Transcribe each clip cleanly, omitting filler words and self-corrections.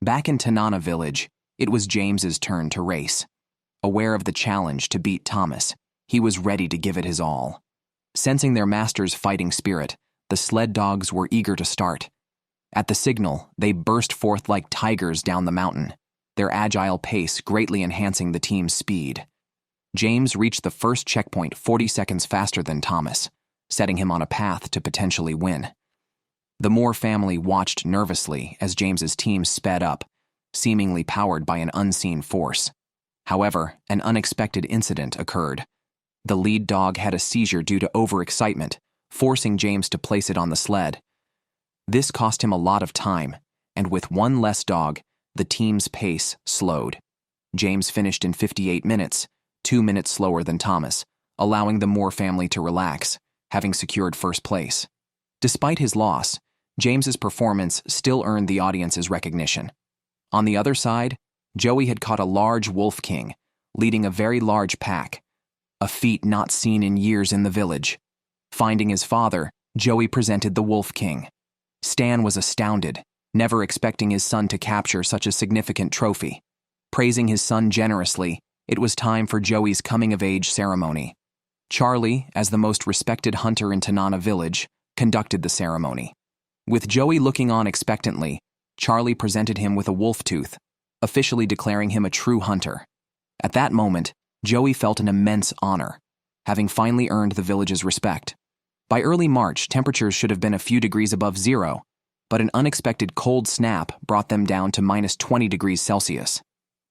Back in Tanana village, it was James's turn to race. Aware of the challenge to beat Thomas, he was ready to give it his all. Sensing their master's fighting spirit, the sled dogs were eager to start. At the signal, they burst forth like tigers down the mountain, their agile pace greatly enhancing the team's speed. James reached the first checkpoint 40 seconds faster than Thomas, setting him on a path to potentially win. The Moore family watched nervously as James's team sped up, seemingly powered by an unseen force. However, an unexpected incident occurred. The lead dog had a seizure due to overexcitement, forcing James to place it on the sled. This cost him a lot of time, and with one less dog, the team's pace slowed. James finished in 58 minutes, 2 minutes slower than Thomas, allowing the Moore family to relax, having secured first place. Despite his loss, James's performance still earned the audience's recognition. On the other side, Joey had caught a large wolf king, leading a very large pack, a feat not seen in years in the village. Finding his father, Joey presented the wolf king. Stan was astounded, never expecting his son to capture such a significant trophy. Praising his son generously, it was time for Joey's coming-of-age ceremony. Charlie, as the most respected hunter in Tanana village, conducted the ceremony. With Joey looking on expectantly, Charlie presented him with a wolf tooth, officially declaring him a true hunter. At that moment, Joey felt an immense honor, having finally earned the village's respect. By early March, temperatures should have been a few degrees above zero, but an unexpected cold snap brought them down to minus 20 degrees Celsius.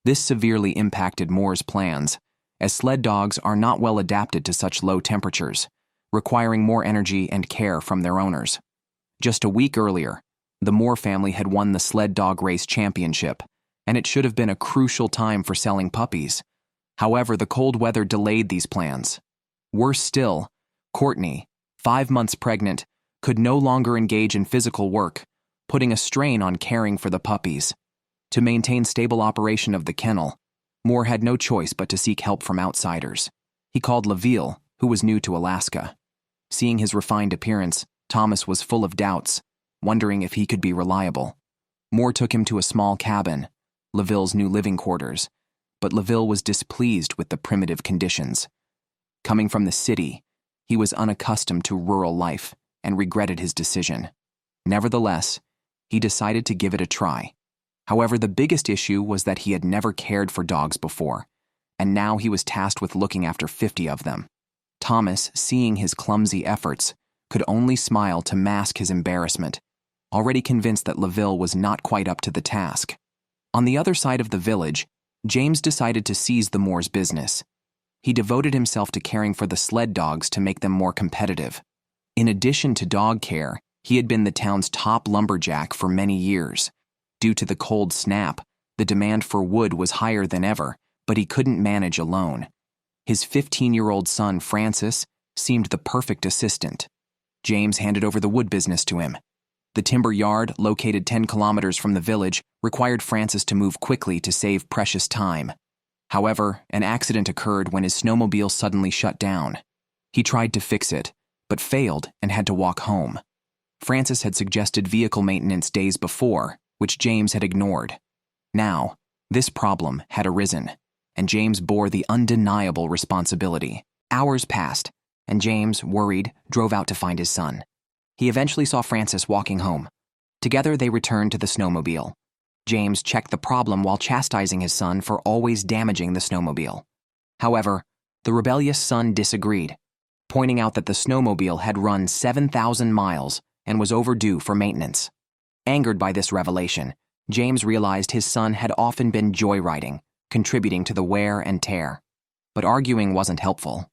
This severely impacted Moore's plans, as sled dogs are not well adapted to such low temperatures, requiring more energy and care from their owners. Just a week earlier, the Moore family had won the sled dog race championship, and it should have been a crucial time for selling puppies. However, the cold weather delayed these plans. Worse still, Courtney, 5 months pregnant, could no longer engage in physical work, putting a strain on caring for the puppies. To maintain stable operation of the kennel, Moore had no choice but to seek help from outsiders. He called LaVille, who was new to Alaska. Seeing his refined appearance, Thomas was full of doubts, wondering if he could be reliable. Moore took him to a small cabin, LaVille's new living quarters, but LaVille was displeased with the primitive conditions. Coming from the city, he was unaccustomed to rural life and regretted his decision. Nevertheless, he decided to give it a try. However, the biggest issue was that he had never cared for dogs before, and now he was tasked with looking after 50 of them. Thomas, seeing his clumsy efforts, could only smile to mask his embarrassment, already convinced that LaVille was not quite up to the task. On the other side of the village, James decided to seize the Moore's business. He devoted himself to caring for the sled dogs to make them more competitive. In addition to dog care, he had been the town's top lumberjack for many years. Due to the cold snap, the demand for wood was higher than ever, but he couldn't manage alone. His 15-year-old son, Francis, seemed the perfect assistant. James handed over the wood business to him. The timber yard, located 10 kilometers from the village, required Francis to move quickly to save precious time. However, an accident occurred when his snowmobile suddenly shut down. He tried to fix it, but failed and had to walk home. Francis had suggested vehicle maintenance days before, which James had ignored. Now, this problem had arisen, and James bore the undeniable responsibility. Hours passed, and James, worried, drove out to find his son. He eventually saw Francis walking home. Together, they returned to the snowmobile. James checked the problem while chastising his son for always damaging the snowmobile. However, the rebellious son disagreed, pointing out that the snowmobile had run 7,000 miles and was overdue for maintenance. Angered by this revelation, James realized his son had often been joyriding, contributing to the wear and tear. But arguing wasn't helpful.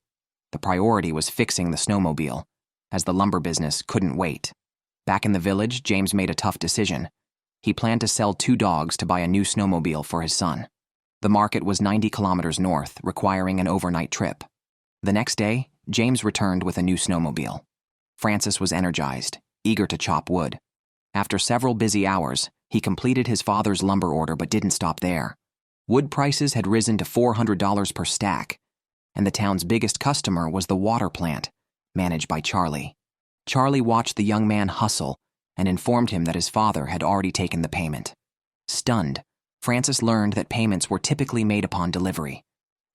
The priority was fixing the snowmobile, as the lumber business couldn't wait. Back in the village, James made a tough decision. He planned to sell 2 dogs to buy a new snowmobile for his son. The market was 90 kilometers north, requiring an overnight trip. The next day, James returned with a new snowmobile. Francis was energized, eager to chop wood. After several busy hours, he completed his father's lumber order but didn't stop there. Wood prices had risen to $400 per stack, and the town's biggest customer was the water plant, managed by Charlie. Charlie watched the young man hustle and informed him that his father had already taken the payment. Stunned, Francis learned that payments were typically made upon delivery.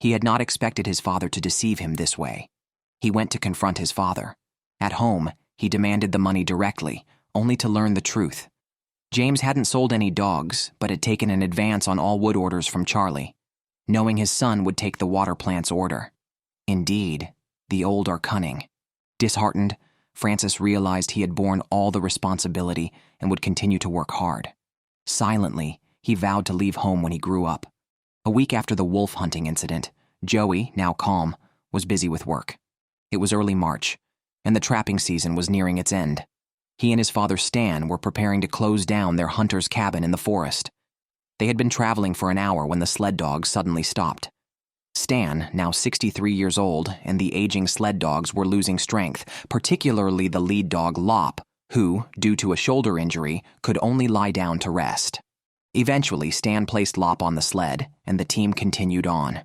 He had not expected his father to deceive him this way. He went to confront his father. At home, he demanded the money directly, only to learn the truth. James hadn't sold any dogs, but had taken an advance on all wood orders from Charlie, knowing his son would take the water plant's order. Indeed, the old are cunning. Disheartened, Francis realized he had borne all the responsibility and would continue to work hard. Silently, he vowed to leave home when he grew up. A week after the wolf hunting incident, Joey, now calm, was busy with work. It was early March, and the trapping season was nearing its end. He and his father Stan were preparing to close down their hunter's cabin in the forest. They had been traveling for an hour when the sled dogs suddenly stopped. Stan, now 63 years old, and the aging sled dogs were losing strength, particularly the lead dog Lop, who, due to a shoulder injury, could only lie down to rest. Eventually, Stan placed Lop on the sled, and the team continued on.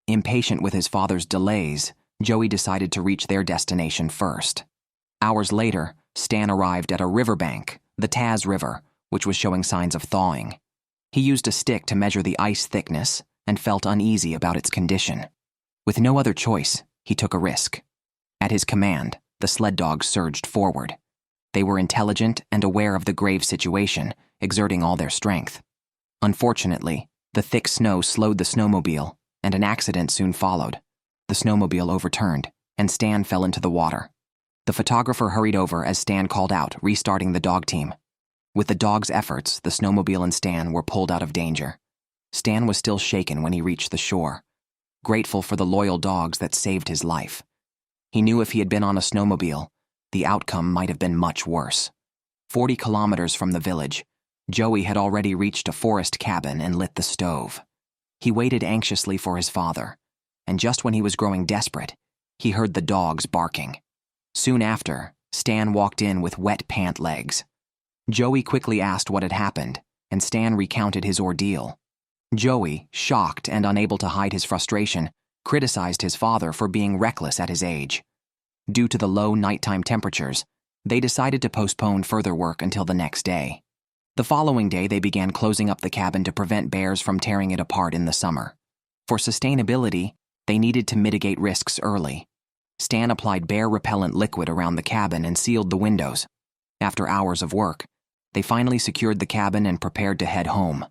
Impatient with his father's delays, Joey decided to reach their destination first. Hours later, Stan arrived at a riverbank, the Taz River, which was showing signs of thawing. He used a stick to measure the ice thickness and felt uneasy about its condition. With no other choice, he took a risk. At his command, the sled dogs surged forward. They were intelligent and aware of the grave situation, exerting all their strength. Unfortunately, the thick snow slowed the snowmobile, and an accident soon followed. The snowmobile overturned, and Stan fell into the water. The photographer hurried over as Stan called out, restarting the dog team. With the dogs' efforts, the snowmobile and Stan were pulled out of danger. Stan was still shaken when he reached the shore, grateful for the loyal dogs that saved his life. He knew if he had been on a snowmobile, the outcome might have been much worse. 40 kilometers from the village, Joey had already reached a forest cabin and lit the stove. He waited anxiously for his father, and just when he was growing desperate, he heard the dogs barking. Soon after, Stan walked in with wet pant legs. Joey quickly asked what had happened, and Stan recounted his ordeal. Joey, shocked and unable to hide his frustration, criticized his father for being reckless at his age. Due to the low nighttime temperatures, they decided to postpone further work until the next day. The following day, they began closing up the cabin to prevent bears from tearing it apart in the summer. For sustainability, they needed to mitigate risks early. Stan applied bear repellent liquid around the cabin and sealed the windows. After hours of work, they finally secured the cabin and prepared to head home.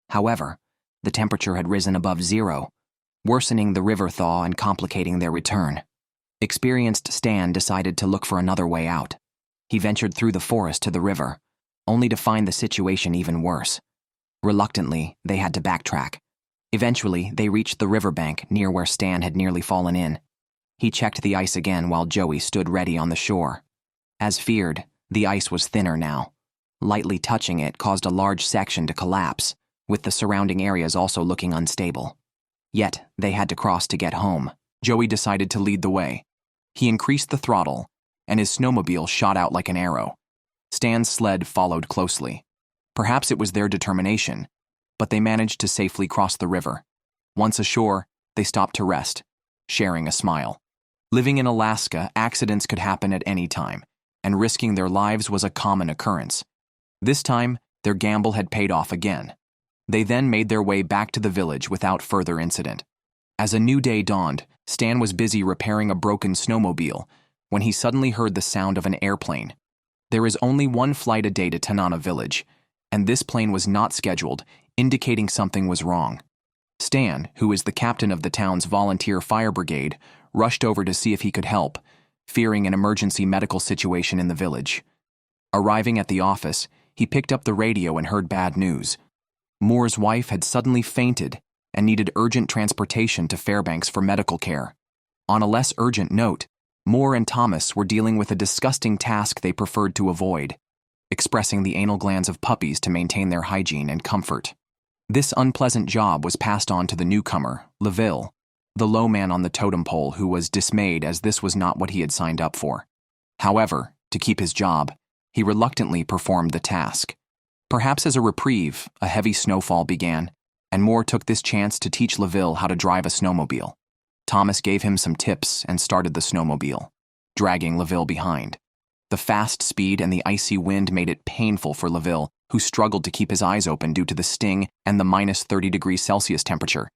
However, the temperature had risen above zero, worsening the river thaw and complicating their return. Experienced Stan decided to look for another way out. He ventured through the forest to the river, only to find the situation even worse. Reluctantly, they had to backtrack. Eventually, they reached the riverbank near where Stan had nearly fallen in. He checked the ice again while Joey stood ready on the shore. As feared, the ice was thinner now. Lightly touching it caused a large section to collapse, with the surrounding areas also looking unstable. Yet, they had to cross to get home. Joey decided to lead the way. He increased the throttle, and his snowmobile shot out like an arrow. Stan's sled followed closely. Perhaps it was their determination, but they managed to safely cross the river. Once ashore, they stopped to rest, sharing a smile. Living in Alaska, accidents could happen at any time, and risking their lives was a common occurrence. This time, their gamble had paid off again. They then made their way back to the village without further incident. As a new day dawned, Stan was busy repairing a broken snowmobile when he suddenly heard the sound of an airplane. There is only one flight a day to Tanana village, and this plane was not scheduled, indicating something was wrong. Stan, who is the captain of the town's volunteer fire brigade, rushed over to see if he could help, fearing an emergency medical situation in the village. Arriving at the office, he picked up the radio and heard bad news. Moore's wife had suddenly fainted and needed urgent transportation to Fairbanks for medical care. On a less urgent note, Moore and Thomas were dealing with a disgusting task they preferred to avoid, expressing the anal glands of puppies to maintain their hygiene and comfort. This unpleasant job was passed on to the newcomer, LaVille, the low man on the totem pole who was dismayed as this was not what he had signed up for. However, to keep his job, he reluctantly performed the task. Perhaps as a reprieve, a heavy snowfall began, and Moore took this chance to teach LaVille how to drive a snowmobile. Thomas gave him some tips and started the snowmobile, dragging LaVille behind. The fast speed and the icy wind made it painful for LaVille, who struggled to keep his eyes open due to the sting and the minus 30 degrees Celsius temperature,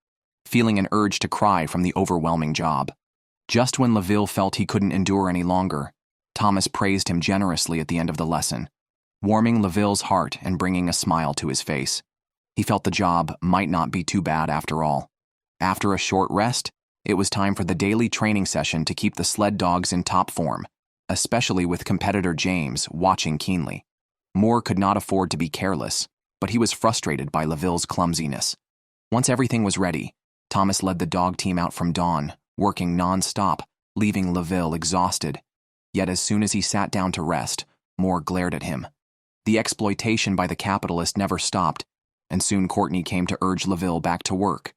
feeling an urge to cry from the overwhelming job. Just when LaVille felt he couldn't endure any longer, Thomas praised him generously at the end of the lesson, warming LaVille's heart and bringing a smile to his face. He felt the job might not be too bad after all. After a short rest, it was time for the daily training session to keep the sled dogs in top form, especially with competitor James watching keenly. Moore could not afford to be careless, but he was frustrated by LaVille's clumsiness. Once everything was ready, Thomas led the dog team out from dawn, working non-stop, leaving LaVille exhausted. Yet as soon as he sat down to rest, Moore glared at him. The exploitation by the capitalist never stopped, and soon Courtney came to urge LaVille back to work.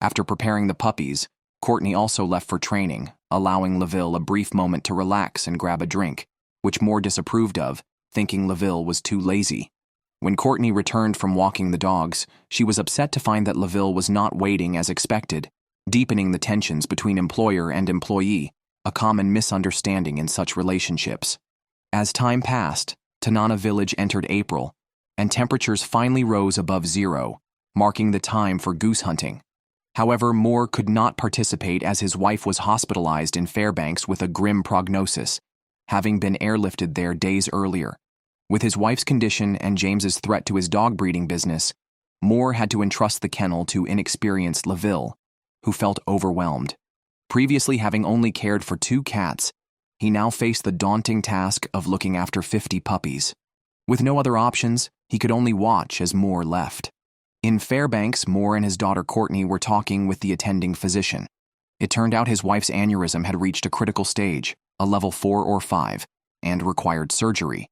After preparing the puppies, Courtney also left for training, allowing LaVille a brief moment to relax and grab a drink, which Moore disapproved of, thinking LaVille was too lazy. When Courtney returned from walking the dogs, she was upset to find that LaVille was not waiting as expected, deepening the tensions between employer and employee, a common misunderstanding in such relationships. As time passed, Tanana village entered April, and temperatures finally rose above zero, marking the time for goose hunting. However, Moore could not participate as his wife was hospitalized in Fairbanks with a grim prognosis, having been airlifted there days earlier. With his wife's condition and James's threat to his dog breeding business, Moore had to entrust the kennel to inexperienced LaVille, who felt overwhelmed. Previously having only cared for 2 cats, he now faced the daunting task of looking after 50 puppies. With no other options, he could only watch as Moore left. In Fairbanks, Moore and his daughter Courtney were talking with the attending physician. It turned out his wife's aneurysm had reached a critical stage, a level 4 or 5, and required surgery.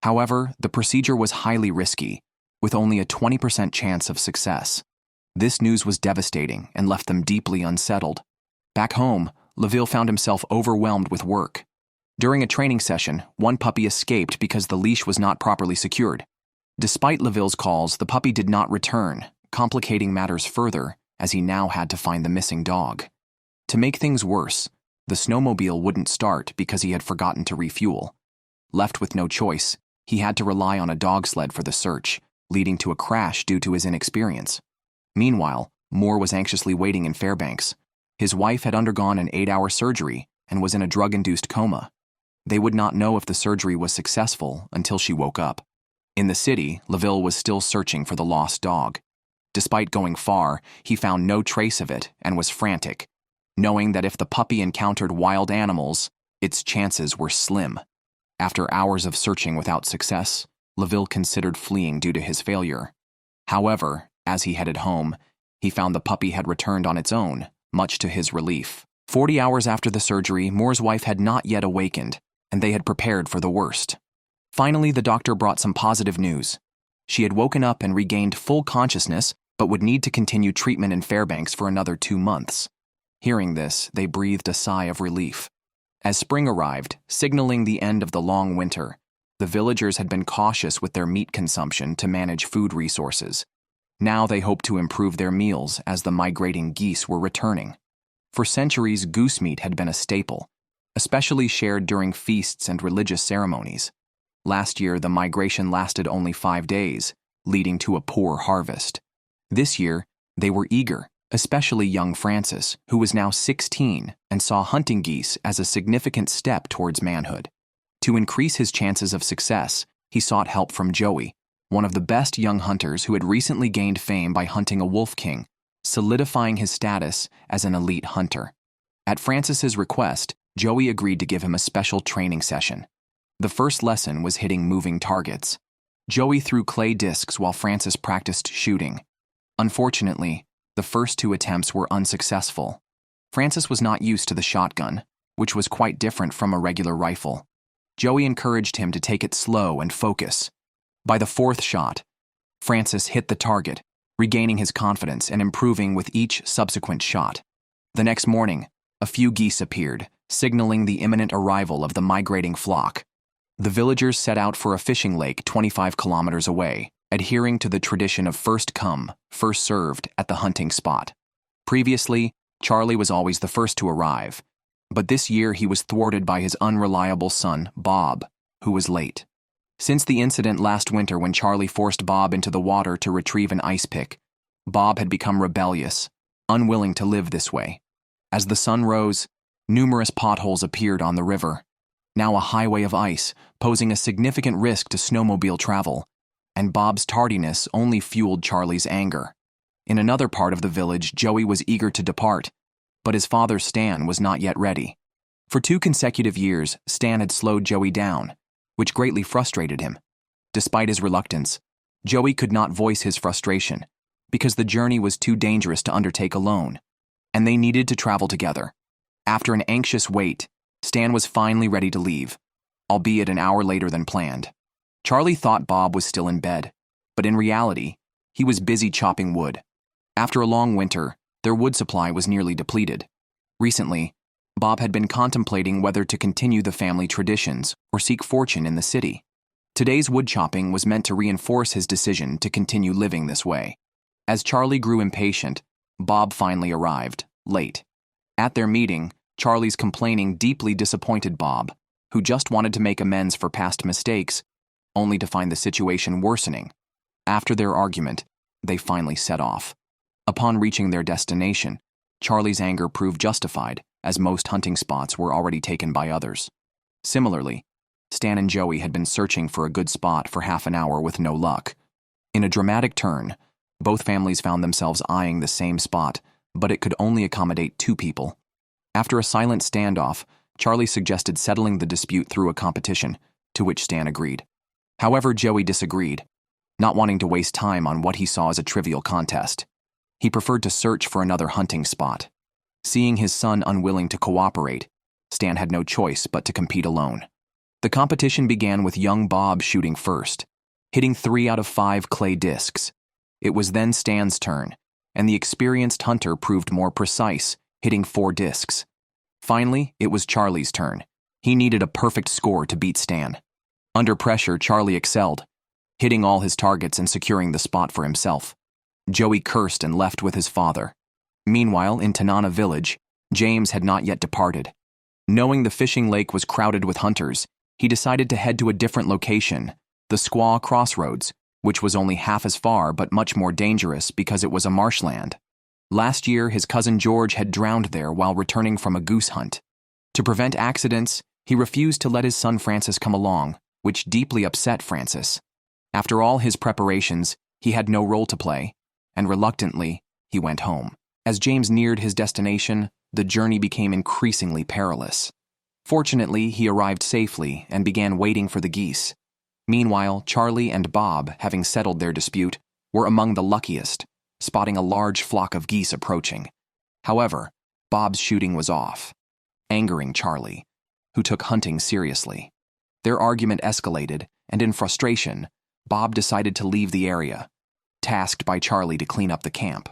However, the procedure was highly risky, with only a 20% chance of success. This news was devastating and left them deeply unsettled. Back home, LaVille found himself overwhelmed with work. During a training session, one puppy escaped because the leash was not properly secured. Despite LaVille's calls, the puppy did not return, complicating matters further as he now had to find the missing dog. To make things worse, the snowmobile wouldn't start because he had forgotten to refuel. Left with no choice, he had to rely on a dog sled for the search, leading to a crash due to his inexperience. Meanwhile, Moore was anxiously waiting in Fairbanks. His wife had undergone an 8-hour surgery and was in a drug-induced coma. They would not know if the surgery was successful until she woke up. In the city, LaVille was still searching for the lost dog. Despite going far, he found no trace of it and was frantic, knowing that if the puppy encountered wild animals, its chances were slim. After hours of searching without success, LaVille considered fleeing due to his failure. However, as he headed home, he found the puppy had returned on its own, much to his relief. 40 hours after the surgery, Moore's wife had not yet awakened, and they had prepared for the worst. Finally, the doctor brought some positive news. She had woken up and regained full consciousness, but would need to continue treatment in Fairbanks for another 2 months. Hearing this, they breathed a sigh of relief. As spring arrived, signaling the end of the long winter, the villagers had been cautious with their meat consumption to manage food resources. Now they hoped to improve their meals as the migrating geese were returning. For centuries, goose meat had been a staple, especially shared during feasts and religious ceremonies. Last year, the migration lasted only 5 days, leading to a poor harvest. This year, they were eager, especially young Francis, who was now 16 and saw hunting geese as a significant step towards manhood. To increase his chances of success, he sought help from Joey, one of the best young hunters who had recently gained fame by hunting a wolf king, solidifying his status as an elite hunter. At Francis's request, Joey agreed to give him a special training session. The first lesson was hitting moving targets. Joey threw clay discs while Francis practiced shooting. Unfortunately, the first 2 attempts were unsuccessful. Francis was not used to the shotgun, which was quite different from a regular rifle. Joey encouraged him to take it slow and focus. By the 4th shot, Francis hit the target, regaining his confidence and improving with each subsequent shot. The next morning, a few geese appeared, signaling the imminent arrival of the migrating flock. The villagers set out for a fishing lake 25 kilometers away, adhering to the tradition of first come, first served at the hunting spot. Previously, Charlie was always the first to arrive, but this year he was thwarted by his unreliable son, Bob, who was late. Since the incident last winter when Charlie forced Bob into the water to retrieve an ice pick, Bob had become rebellious, unwilling to live this way. As the sun rose, numerous potholes appeared on the river, now a highway of ice, posing a significant risk to snowmobile travel, and Bob's tardiness only fueled Charlie's anger. In another part of the village, Joey was eager to depart, but his father Stan was not yet ready. For 2 consecutive years, Stan had slowed Joey down, which greatly frustrated him. Despite his reluctance, Joey could not voice his frustration, because the journey was too dangerous to undertake alone, and they needed to travel together. After an anxious wait, Stan was finally ready to leave, albeit an hour later than planned. Charlie thought Bob was still in bed, but in reality, he was busy chopping wood. After a long winter, their wood supply was nearly depleted. Recently, Bob had been contemplating whether to continue the family traditions or seek fortune in the city. Today's wood chopping was meant to reinforce his decision to continue living this way. As Charlie grew impatient, Bob finally arrived, late. At their meeting, Charlie's complaining deeply disappointed Bob, who just wanted to make amends for past mistakes, only to find the situation worsening. After their argument, they finally set off. Upon reaching their destination, Charlie's anger proved justified, as most hunting spots were already taken by others. Similarly, Stan and Joey had been searching for a good spot for half an hour with no luck. In a dramatic turn, both families found themselves eyeing the same spot, but it could only accommodate 2 people. After a silent standoff, Charlie suggested settling the dispute through a competition, to which Stan agreed. However, Joey disagreed, not wanting to waste time on what he saw as a trivial contest. He preferred to search for another hunting spot. Seeing his son unwilling to cooperate, Stan had no choice but to compete alone. The competition began with young Bob shooting first, hitting 3 out of 5 clay discs. It was then Stan's turn, and the experienced hunter proved more precise, hitting 4 discs. Finally, it was Charlie's turn. He needed a perfect score to beat Stan. Under pressure, Charlie excelled, hitting all his targets and securing the spot for himself. Joey cursed and left with his father. Meanwhile, in Tanana village, James had not yet departed. Knowing the fishing lake was crowded with hunters, he decided to head to a different location, the Squaw Crossroads, which was only half as far but much more dangerous because it was a marshland. Last year, his cousin George had drowned there while returning from a goose hunt. To prevent accidents, he refused to let his son Francis come along, which deeply upset Francis. After all his preparations, he had no role to play, and reluctantly, he went home. As James neared his destination, the journey became increasingly perilous. Fortunately, he arrived safely and began waiting for the geese. Meanwhile, Charlie and Bob, having settled their dispute, were among the luckiest, spotting a large flock of geese approaching. However, Bob's shooting was off, angering Charlie, who took hunting seriously. Their argument escalated, and in frustration, Bob decided to leave the area, tasked by Charlie to clean up the camp.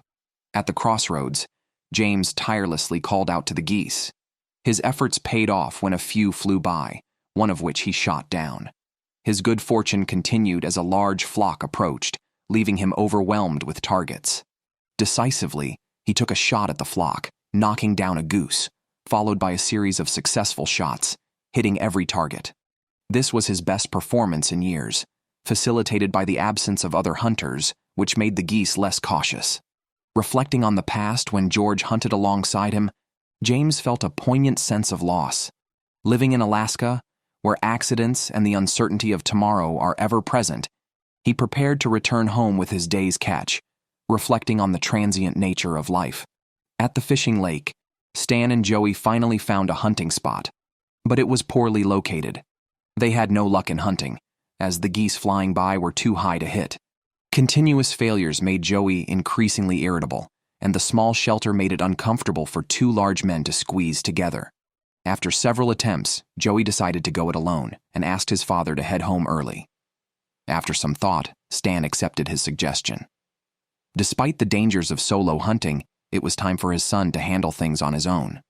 At the crossroads, James tirelessly called out to the geese. His efforts paid off when a few flew by, one of which he shot down. His good fortune continued as a large flock approached, leaving him overwhelmed with targets. Decisively, he took a shot at the flock, knocking down a goose, followed by a series of successful shots, hitting every target. This was his best performance in years, facilitated by the absence of other hunters, which made the geese less cautious. Reflecting on the past when George hunted alongside him, James felt a poignant sense of loss. Living in Alaska, where accidents and the uncertainty of tomorrow are ever present, he prepared to return home with his day's catch, reflecting on the transient nature of life. At the fishing lake, Stan and Joey finally found a hunting spot, but it was poorly located. They had no luck in hunting, as the geese flying by were too high to hit. Continuous failures made Joey increasingly irritable, and the small shelter made it uncomfortable for 2 large men to squeeze together. After several attempts, Joey decided to go it alone and asked his father to head home early. After some thought, Stan accepted his suggestion. Despite the dangers of solo hunting, it was time for his son to handle things on his own.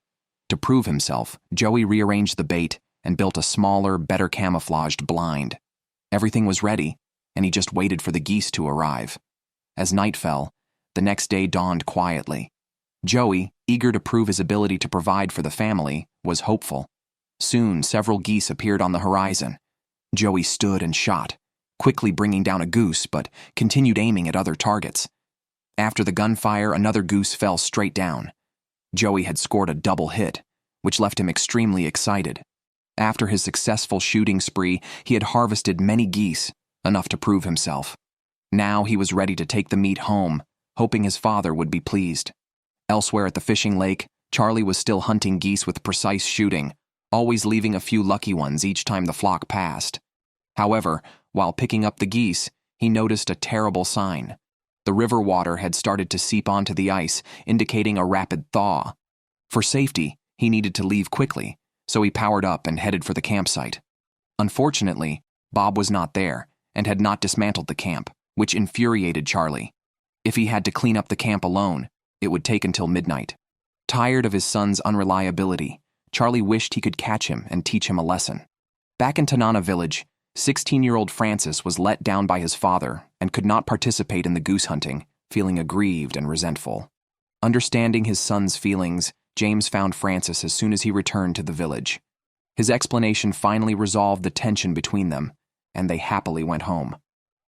To prove himself, Joey rearranged the bait and built a smaller, better camouflaged blind. Everything was ready, and he just waited for the geese to arrive. As night fell, the next day dawned quietly. Joey, eager to prove his ability to provide for the family, was hopeful. Soon, several geese appeared on the horizon. Joey stood and shot, quickly bringing down a goose but continued aiming at other targets. After the gunfire, another goose fell straight down. Joey had scored a double hit, which left him extremely excited. After his successful shooting spree, he had harvested many geese, enough to prove himself. Now he was ready to take the meat home, hoping his father would be pleased. Elsewhere at the fishing lake, Charlie was still hunting geese with precise shooting, always leaving a few lucky ones each time the flock passed. However, while picking up the geese, he noticed a terrible sign. The river water had started to seep onto the ice, indicating a rapid thaw. For safety, he needed to leave quickly, so he powered up and headed for the campsite. Unfortunately, Bob was not there and had not dismantled the camp, which infuriated Charlie. If he had to clean up the camp alone, it would take until midnight. Tired of his son's unreliability, Charlie wished he could catch him and teach him a lesson. Back in Tanana village, 16-year-old Francis was let down by his father and could not participate in the goose hunting, feeling aggrieved and resentful. Understanding his son's feelings, James found Francis as soon as he returned to the village. His explanation finally resolved the tension between them, and they happily went home.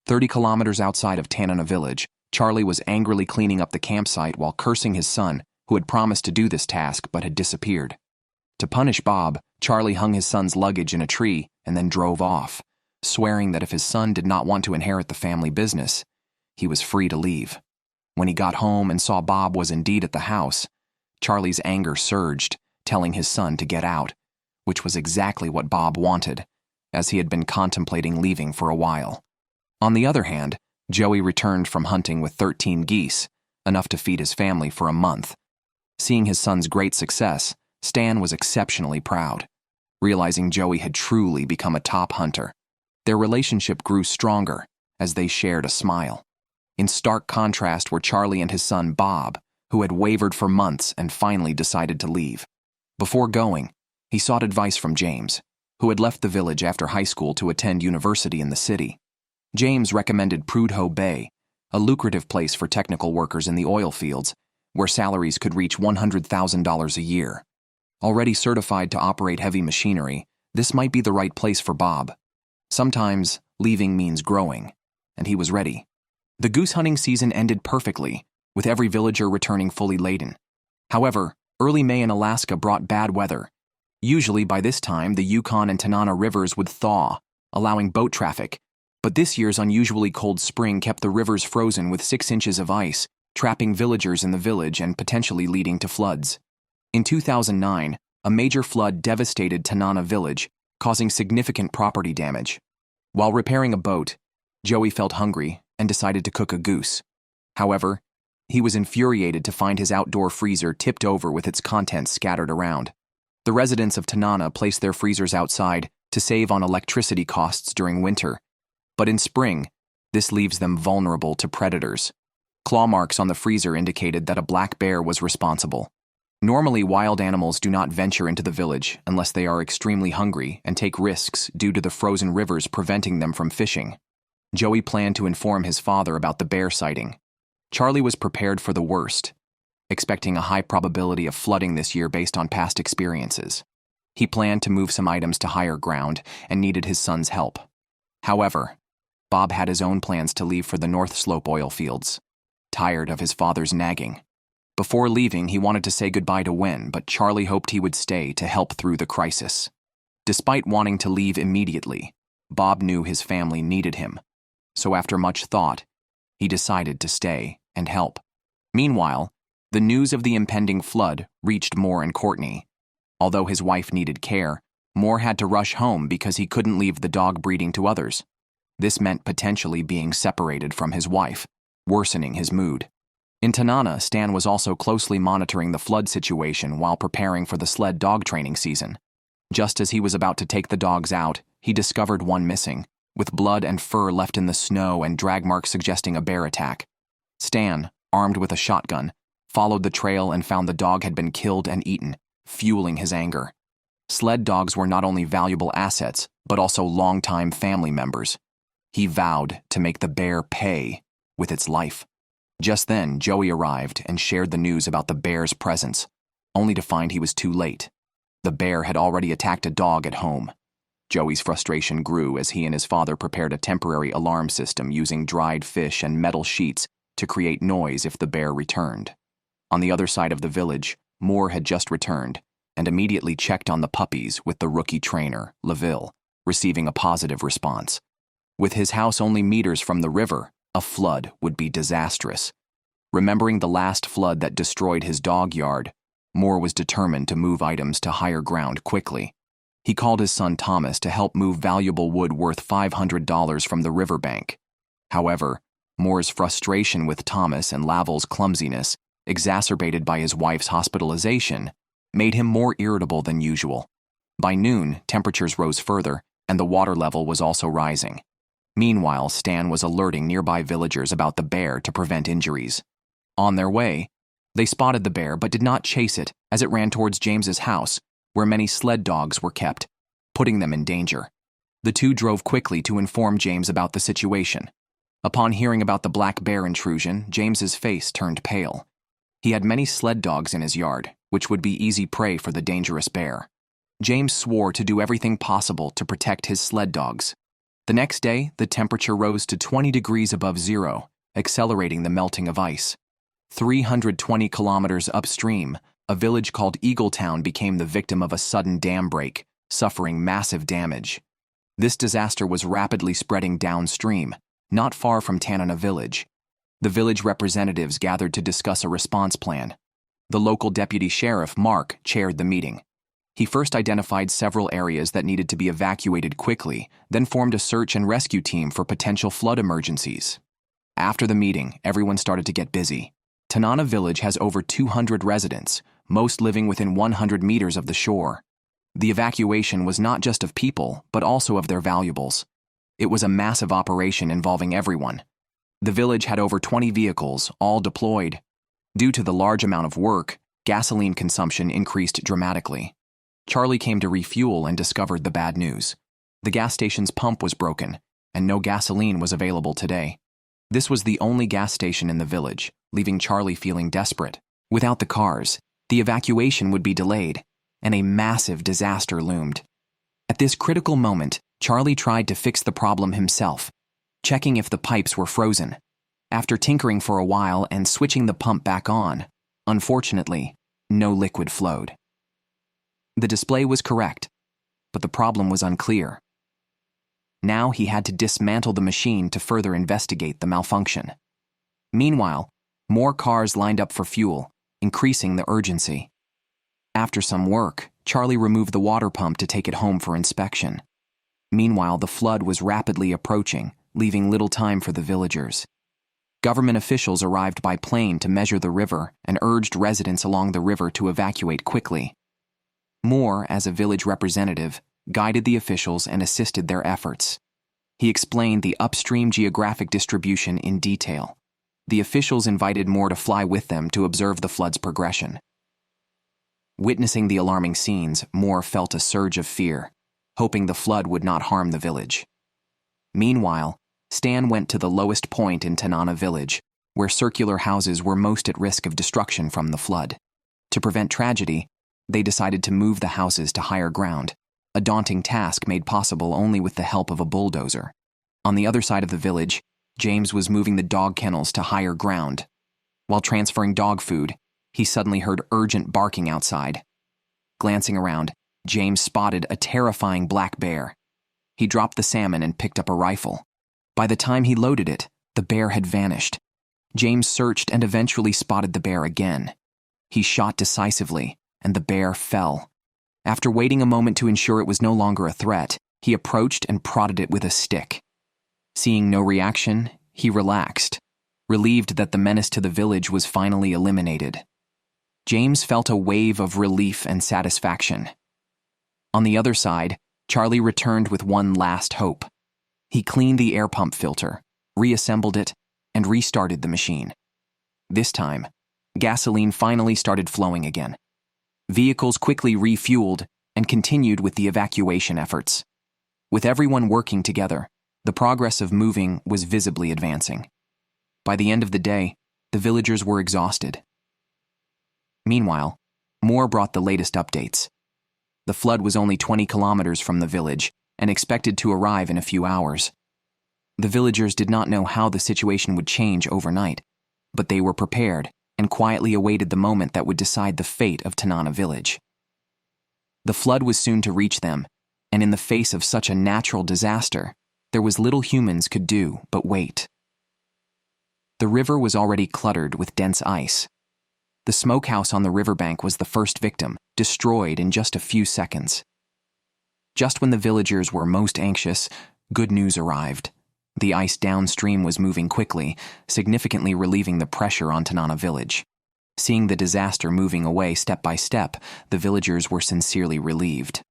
30 kilometers outside of Tanana village, Charlie was angrily cleaning up the campsite while cursing his son, who had promised to do this task but had disappeared. To punish Bob, Charlie hung his son's luggage in a tree and then drove off, swearing that if his son did not want to inherit the family business, he was free to leave. When he got home and saw Bob was indeed at the house, Charlie's anger surged, telling his son to get out, which was exactly what Bob wanted, as he had been contemplating leaving for a while. On the other hand, Joey returned from hunting with 13 geese, enough to feed his family for a month. Seeing his son's great success, Stan was exceptionally proud. Realizing Joey had truly become a top hunter, their relationship grew stronger as they shared a smile. In stark contrast were Charlie and his son Bob, who had wavered for months and finally decided to leave. Before going, he sought advice from James, who had left the village after high school to attend university in the city. James recommended Prudhoe Bay, a lucrative place for technical workers in the oil fields, where salaries could reach $100,000 a year. Already certified to operate heavy machinery, this might be the right place for Bob. Sometimes, leaving means growing, and he was ready. The goose hunting season ended perfectly, with every villager returning fully laden. However, early May in Alaska brought bad weather. Usually by this time, the Yukon and Tanana rivers would thaw, allowing boat traffic, but this year's unusually cold spring kept the rivers frozen with 6 inches of ice, trapping villagers in the village and potentially leading to floods. In 2009, a major flood devastated Tanana village, causing significant property damage. While repairing a boat, Joey felt hungry and decided to cook a goose. However, he was infuriated to find his outdoor freezer tipped over with its contents scattered around. The residents of Tanana placed their freezers outside to save on electricity costs during winter, but in spring, this leaves them vulnerable to predators. Claw marks on the freezer indicated that a black bear was responsible. Normally, wild animals do not venture into the village unless they are extremely hungry and take risks due to the frozen rivers preventing them from fishing. Joey planned to inform his father about the bear sighting. Charlie was prepared for the worst, expecting a high probability of flooding this year based on past experiences. He planned to move some items to higher ground and needed his son's help. However, Bob had his own plans to leave for the North Slope oil fields, tired of his father's nagging. Before leaving, he wanted to say goodbye to Wen, but Charlie hoped he would stay to help through the crisis. Despite wanting to leave immediately, Bob knew his family needed him. So after much thought, he decided to stay and help. Meanwhile, the news of the impending flood reached Moore and Courtney. Although his wife needed care, Moore had to rush home because he couldn't leave the dog breeding to others. This meant potentially being separated from his wife, worsening his mood. In Tanana, Stan was also closely monitoring the flood situation while preparing for the sled dog training season. Just as he was about to take the dogs out, he discovered one missing, with blood and fur left in the snow and drag marks suggesting a bear attack. Stan, armed with a shotgun, followed the trail and found the dog had been killed and eaten, fueling his anger. Sled dogs were not only valuable assets, but also longtime family members. He vowed to make the bear pay with its life. Just then, Joey arrived and shared the news about the bear's presence, only to find he was too late. The bear had already attacked a dog at home. Joey's frustration grew as he and his father prepared a temporary alarm system using dried fish and metal sheets to create noise if the bear returned. On the other side of the village, Moore had just returned and immediately checked on the puppies with the rookie trainer, LaVille, receiving a positive response. With his house only meters from the river, a flood would be disastrous. Remembering the last flood that destroyed his dog yard, Moore was determined to move items to higher ground quickly. He called his son Thomas to help move valuable wood worth $500 from the riverbank. However, Moore's frustration with Thomas and Laville's clumsiness, exacerbated by his wife's hospitalization, made him more irritable than usual. By noon, temperatures rose further, and the water level was also rising. Meanwhile, Stan was alerting nearby villagers about the bear to prevent injuries. On their way, they spotted the bear but did not chase it as it ran towards James's house, where many sled dogs were kept, putting them in danger. The two drove quickly to inform James about the situation. Upon hearing about the black bear intrusion, James's face turned pale. He had many sled dogs in his yard, which would be easy prey for the dangerous bear. James swore to do everything possible to protect his sled dogs. The next day, the temperature rose to 20 degrees above zero, accelerating the melting of ice. 320 kilometers upstream, a village called Eagletown became the victim of a sudden dam break, suffering massive damage. This disaster was rapidly spreading downstream, not far from Tanana village. The village representatives gathered to discuss a response plan. The local deputy sheriff, Mark, chaired the meeting. He first identified several areas that needed to be evacuated quickly, then formed a search and rescue team for potential flood emergencies. After the meeting, everyone started to get busy. Tanana village has over 200 residents, most living within 100 meters of the shore. The evacuation was not just of people, but also of their valuables. It was a massive operation involving everyone. The village had over 20 vehicles, all deployed. Due to the large amount of work, gasoline consumption increased dramatically. Charlie came to refuel and discovered the bad news. The gas station's pump was broken, and no gasoline was available today. This was the only gas station in the village, leaving Charlie feeling desperate. Without the cars, the evacuation would be delayed, and a massive disaster loomed. At this critical moment, Charlie tried to fix the problem himself, checking if the pipes were frozen. After tinkering for a while and switching the pump back on, unfortunately, no liquid flowed. The display was correct, but the problem was unclear. Now he had to dismantle the machine to further investigate the malfunction. Meanwhile, more cars lined up for fuel, increasing the urgency. After some work, Charlie removed the water pump to take it home for inspection. Meanwhile, the flood was rapidly approaching, leaving little time for the villagers. Government officials arrived by plane to measure the river and urged residents along the river to evacuate quickly. Moore, as a village representative, guided the officials and assisted their efforts. He explained the upstream geographic distribution in detail. The officials invited Moore to fly with them to observe the flood's progression. Witnessing the alarming scenes, Moore felt a surge of fear, hoping the flood would not harm the village. Meanwhile, Stan went to the lowest point in Tanana village, where circular houses were most at risk of destruction from the flood. To prevent tragedy, they decided to move the houses to higher ground, a daunting task made possible only with the help of a bulldozer. On the other side of the village, James was moving the dog kennels to higher ground. While transferring dog food, he suddenly heard urgent barking outside. Glancing around, James spotted a terrifying black bear. He dropped the salmon and picked up a rifle. By the time he loaded it, the bear had vanished. James searched and eventually spotted the bear again. He shot decisively, and the bear fell. After waiting a moment to ensure it was no longer a threat, he approached and prodded it with a stick. Seeing no reaction, he relaxed, relieved that the menace to the village was finally eliminated. James felt a wave of relief and satisfaction. On the other side, Charlie returned with one last hope. He cleaned the air pump filter, reassembled it, and restarted the machine. This time, gasoline finally started flowing again. Vehicles quickly refueled and continued with the evacuation efforts. With everyone working together, the progress of moving was visibly advancing. By the end of the day, the villagers were exhausted. Meanwhile, Moore brought the latest updates. The flood was only 20 kilometers from the village, and expected to arrive in a few hours. The villagers did not know how the situation would change overnight, but they were prepared and quietly awaited the moment that would decide the fate of Tanana village. The flood was soon to reach them, and in the face of such a natural disaster, there was little humans could do but wait. The river was already cluttered with dense ice. The smokehouse on the riverbank was the first victim, destroyed in just a few seconds. Just when the villagers were most anxious, good news arrived. The ice downstream was moving quickly, significantly relieving the pressure on Tanana village. Seeing the disaster moving away step by step, the villagers were sincerely relieved.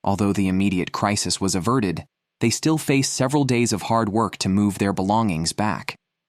Although the immediate crisis was averted, they still faced several days of hard work to move their belongings back.